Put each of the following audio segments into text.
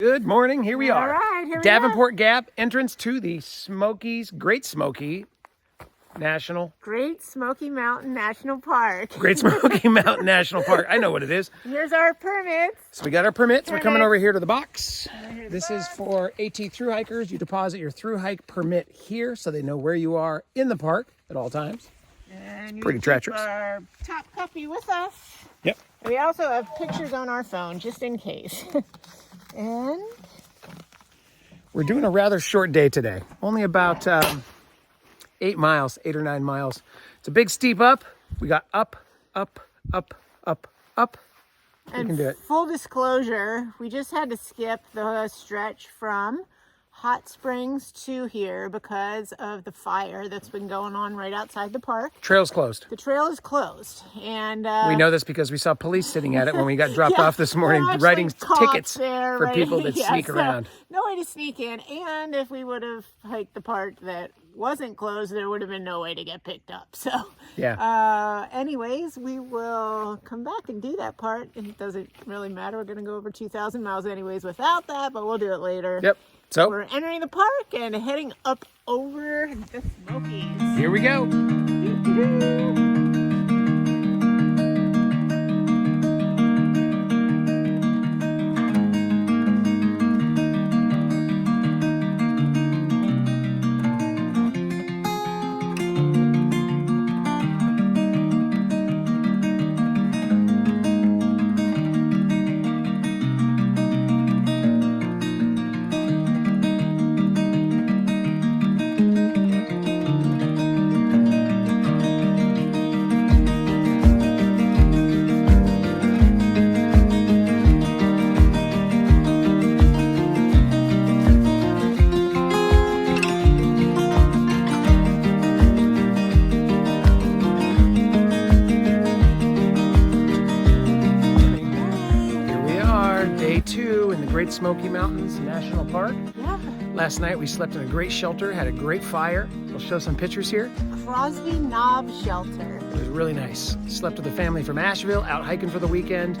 Good morning, here we are. All right, here we Davenport Gap, entrance to the Smokies, Great Smokey National. Great Smokey Mountain National Park. Great Smokey Mountain National Park. I know what it is. Here's our permits. So we got our permits. We're coming over here to the box. This is for AT thru hikers. You deposit your thru hike permit here so they know where you are in the park at all times. And Pretty treacherous. Our top copy with us. Yep. We also have pictures on our phone just in case. And we're doing a rather short day today. Only about 8 miles, 8 or 9 miles. It's a big steep up. We got up. And can do it. full disclosure, we just had to skip the stretch from Hot Springs to here because of the fire that's been going on right outside the park. Trail's closed. The trail is closed, and we know this because we saw police sitting at it when we got dropped off this morning, writing tickets for people that sneak around. No way to sneak in, and if we would have hiked the part that wasn't closed, there would have been no way to get picked up. So yeah. Anyways, we will come back and do that part. It doesn't really matter. We're going to go over 2,000 miles anyways without that, but we'll do it later. Yep. So we're entering the park and heading up over the Smokies. Here we go. Great Smokey Mountains National Park. Yeah. Last night we slept in a great shelter, had a great fire. We'll show some pictures here. Crosby Knob Shelter. It was really nice. Slept with the family from Asheville, out hiking for the weekend,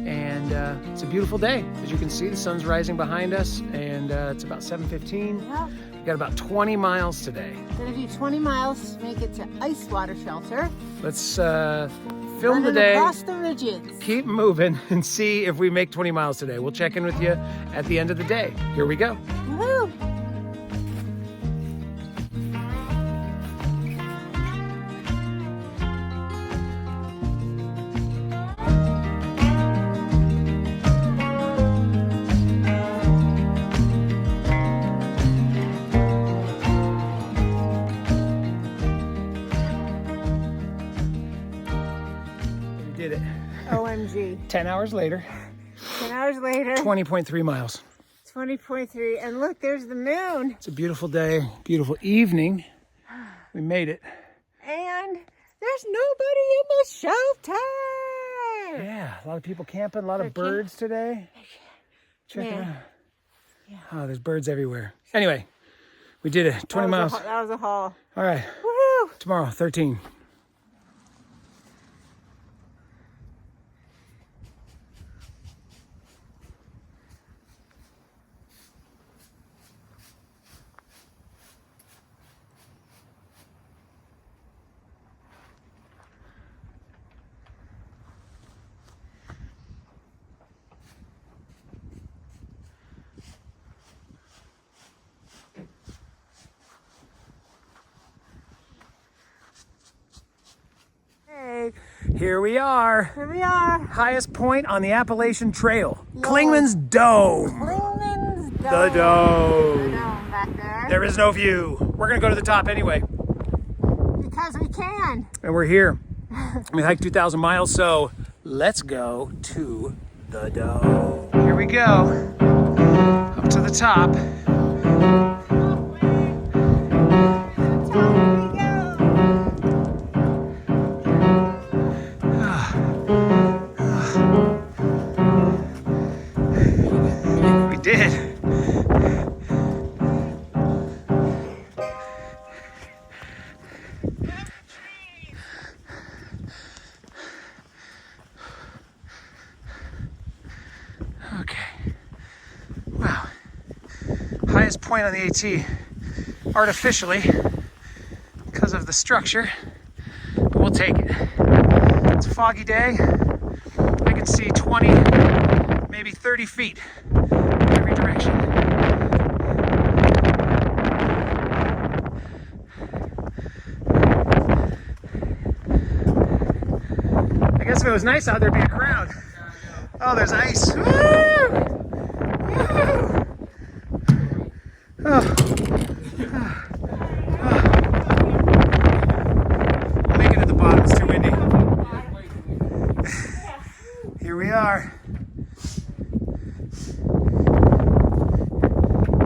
and it's a beautiful day. As you can see, the sun's rising behind us, and it's about 7:15. Yeah. We got about 20 miles today. We're gonna do 20 miles to make it to Ice Water Shelter. Let's film the day, across the ridges. Keep moving, and see if we make 20 miles today. We'll check in with you at the end of the day. Here we go. Woo! Did it. OMG. 10 hours later. 10 hours later. 20.3 miles. 20.3. And look, there's the moon. It's a beautiful day, beautiful evening. We made it. And there's nobody in the shelter. Yeah, a lot of people camping, a lot of birds today. Check it out. Yeah. Oh, there's birds everywhere. Anyway, we did it. 20 miles. That was a haul. All right. Woohoo! Tomorrow, 13. Here we are. Here we are. Highest point on the Appalachian Trail. Clingmans Dome. Clingmans Dome. The dome. The dome back there. There is no view. We're going to go to the top anyway. Because we can. And we're here. We hiked 2,000 miles, so let's go to the dome. Here we go. Up to the top. Did. Okay. Wow. highest point on the AT artificially because of the structure, but we'll take it. It's a foggy day. I can see 20, maybe 30 feet in every direction. I guess if it was nice out, there'd be a crowd. Oh, there's ice. Woo! Woo! Oh. I'll make it at the bottom, it's too windy. Here we are.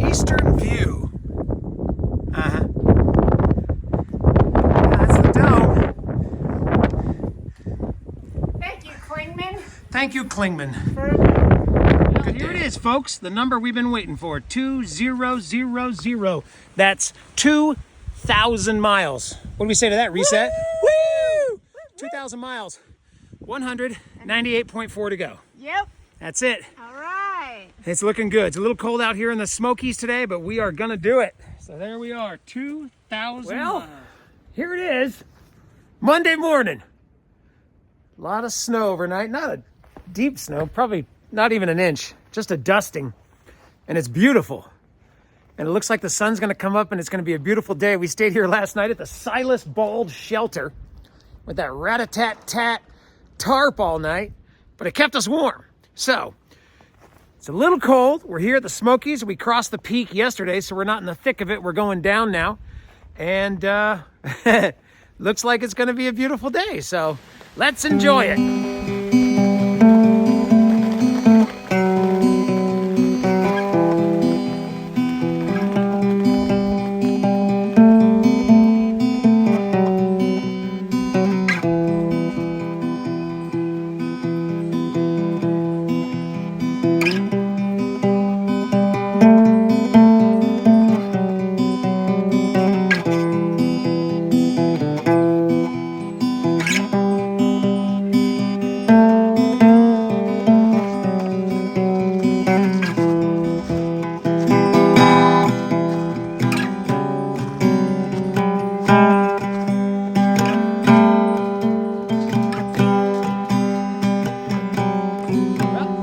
Eastern view. Uh-huh. That's the dome. Thank you, Clingman. Thank you, Clingman. Here it is, folks. The number we've been waiting for, 2000. That's 2,000 miles. What do we say to that? Reset. Woo! 2,000 miles. 198.4 to go. Yep. That's it. All right. It's looking good. It's a little cold out here in the Smokies today, but we are gonna do it. So there we are, 2,000 miles. Here it is, Monday morning. A lot of snow overnight. Not a deep snow, probably not even an inch, just a dusting. And it's beautiful. And it looks like the sun's gonna come up and it's gonna be a beautiful day. We stayed here last night at the Silas Bald Shelter with that rat-a-tat-tat tarp all night, but it kept us warm. So, it's a little cold. We're here at the Smokies. We crossed the peak yesterday, so we're not in the thick of it. We're going down now. And looks like it's gonna be a beautiful day. So, let's enjoy it.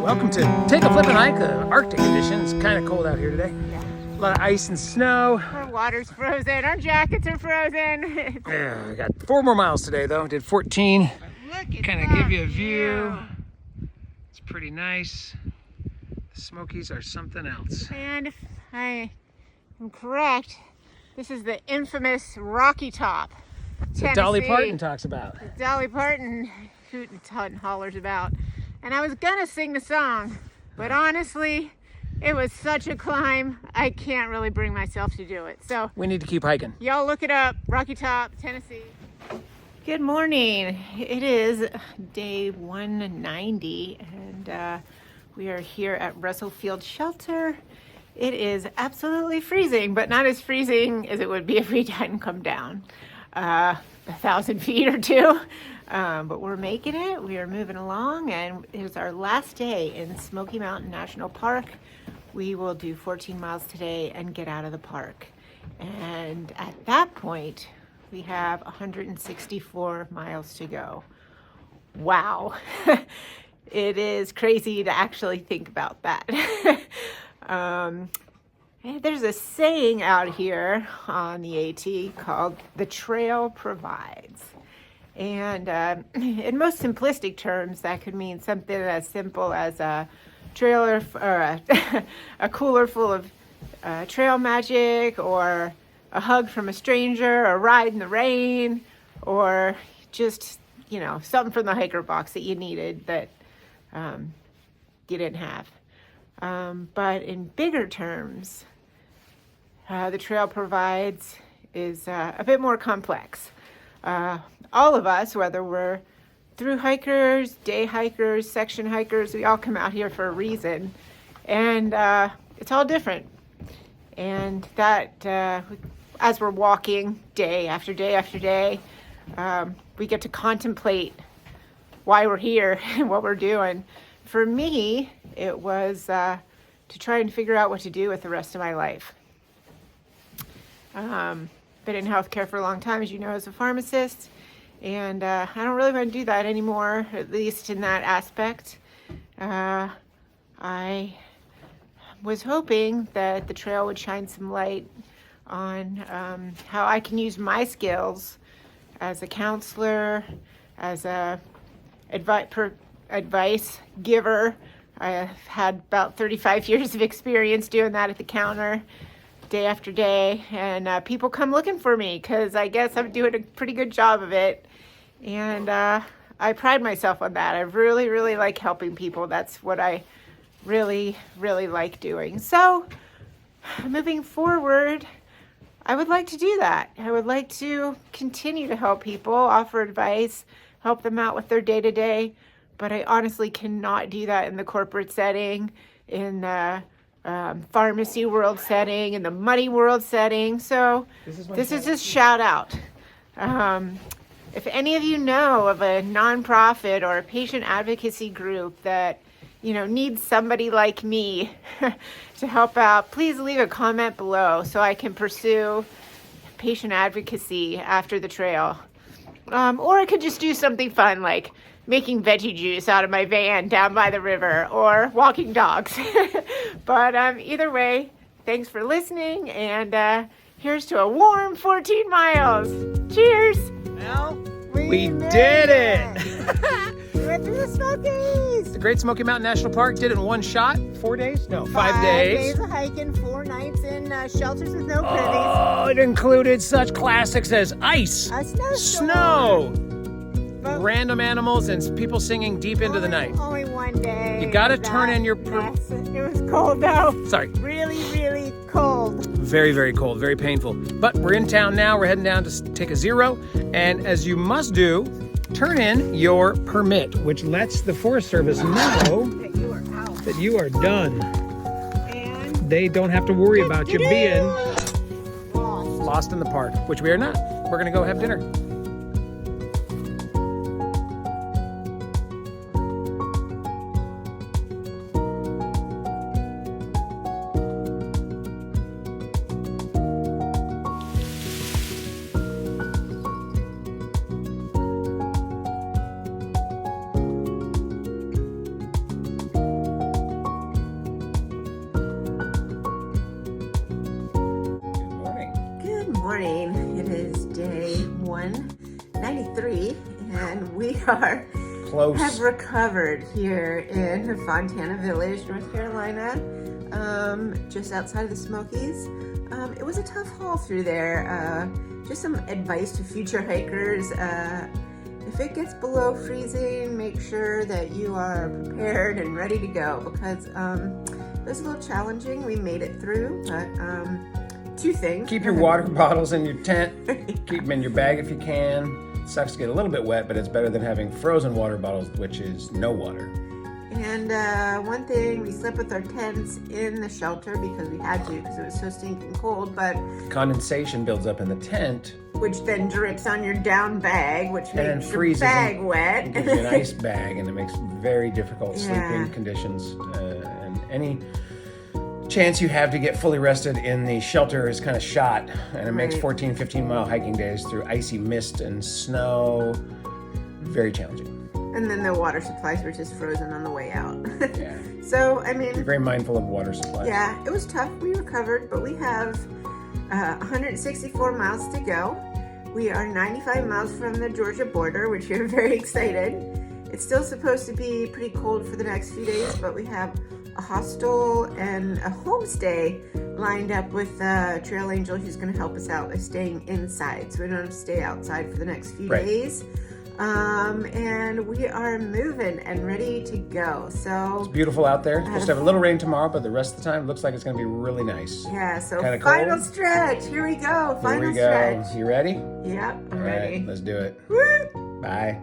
Welcome to Take a Flippin' Hike, Arctic edition. It's kind of cold out here today. Yeah. A lot of ice and snow. Our water's frozen. Our jackets are frozen. Yeah, we got 4 more miles today though. Did 14. Look at Kind of that give you a view. view. It's pretty nice. The Smokies are something else. And if I am correct, this is the infamous Rocky Top, That Dolly Tennessee. Parton talks about. Dolly Parton hooting and hollers about. And I was gonna sing the song, but honestly, it was such a climb, I can't really bring myself to do it. So We need to keep hiking. y'all look it up, Rocky Top, Tennessee. Good morning. It is day 190 and we are here at Russell Field Shelter. It is absolutely freezing, but not as freezing as it would be if we hadn't come down 1,000 feet or two. But we're making it. We are moving along, and it is our last day in Smoky Mountain National Park. We will do 14 miles today and get out of the park. And at that point, we have 164 miles to go. Wow. It is crazy to actually think about that. There's a saying out here on the AT called "the trail provides." And in most simplistic terms, that could mean something as simple as a trailer or a cooler full of trail magic, or a hug from a stranger, or a ride in the rain, or just, you know, something from the hiker box that you needed that you didn't have. But in bigger terms, the trail provides is a bit more complex. All of us, whether we're through hikers, day hikers, section hikers, we all come out here for a reason, and it's all different. And that as we're walking day after day after day, we get to contemplate why we're here and what we're doing. For me, it was to try and figure out what to do with the rest of my life. Been in healthcare for a long time, as you know, as a pharmacist. And I don't really want to do that anymore, at least in that aspect. I was hoping that the trail would shine some light on how I can use my skills as a counselor, as a advice giver. I've had about 35 years of experience doing that at the counter, day after day, and people come looking for me because I guess I'm doing a pretty good job of it. And I pride myself on that. I really, really like helping people. That's what I really, really like doing. So moving forward, I would like to do that. I would like to continue to help people, offer advice, help them out with their day-to-day, but I honestly cannot do that in the corporate setting, in the pharmacy world setting, in the money world setting. So this is just shout out. If any of you know of a nonprofit or a patient advocacy group that, you know, needs somebody like me to help out, please leave a comment below so I can pursue patient advocacy after the trail. Or I could just do something fun like making veggie juice out of my van down by the river or walking dogs. But either way, thanks for listening, and here's to a warm 14 miles. Cheers! Well, we did it! We went through the Smokies! The Great Smokey Mountain National Park did it in one shot. 4 days? No, 5 5 days. days of hiking, 4 nights in shelters with no privies. Oh, it included such classics as ice, A snowstorm. snow, But random animals, and people singing deep into the night. Only one day. You gotta that turn in your mess. It was cold though. Sorry. Really, really cold. Very, very cold, very painful. But we're in town now. We're heading down to take a zero. And as you must do, turn in your permit, which lets the Forest Service know That you are out. that you are done. And They don't have to worry about you being lost. lost in the park, which we are not. We're gonna go have dinner. Good morning. It is day 193, and we have Close. recovered here in Fontana Village, North Carolina, just outside of the Smokies. It was a tough haul through there. Just some advice to future hikers. If it gets below freezing, make sure that you are prepared and ready to go, because it was a little challenging. We made it through, but 2 things. Keep your water bottles in your tent. Keep them in your bag if you can. It sucks to get a little bit wet, but it's better than having frozen water bottles, which is no water. And one thing, we slept with our tents in the shelter because we had to, because it was so stinking cold, but Condensation builds up in the tent which then drips on your down bag, which and then makes your freezes bag and wet. gives you an ice bag, and it makes very difficult Yeah. sleeping conditions. And any chance you have to get fully rested in the shelter is kind of shot, and it makes Right. 14, 15-mile hiking days through icy mist and snow very challenging. And then the water supplies were just frozen on the way out. Yeah. So, I Be mean, very mindful of water supplies. yeah, it was tough. We recovered, but we have 164 miles to go. We are 95 miles from the Georgia border, which we're very excited. It's still supposed to be pretty cold for the next few days, but we have a hostel and a homestay lined up with Trail Angel, who's going to help us out by staying inside, so we don't have to stay outside for the next few Right. days. And we are moving and ready to go. So Beautiful out there. Supposed to have a little rain tomorrow, but the rest of the time looks like it's going to be really nice. yeah, so Kinda final cold. stretch. Here we go. Here Final we go. stretch. You ready? Yep, I'm All ready. right, let's do it. Woo! Bye.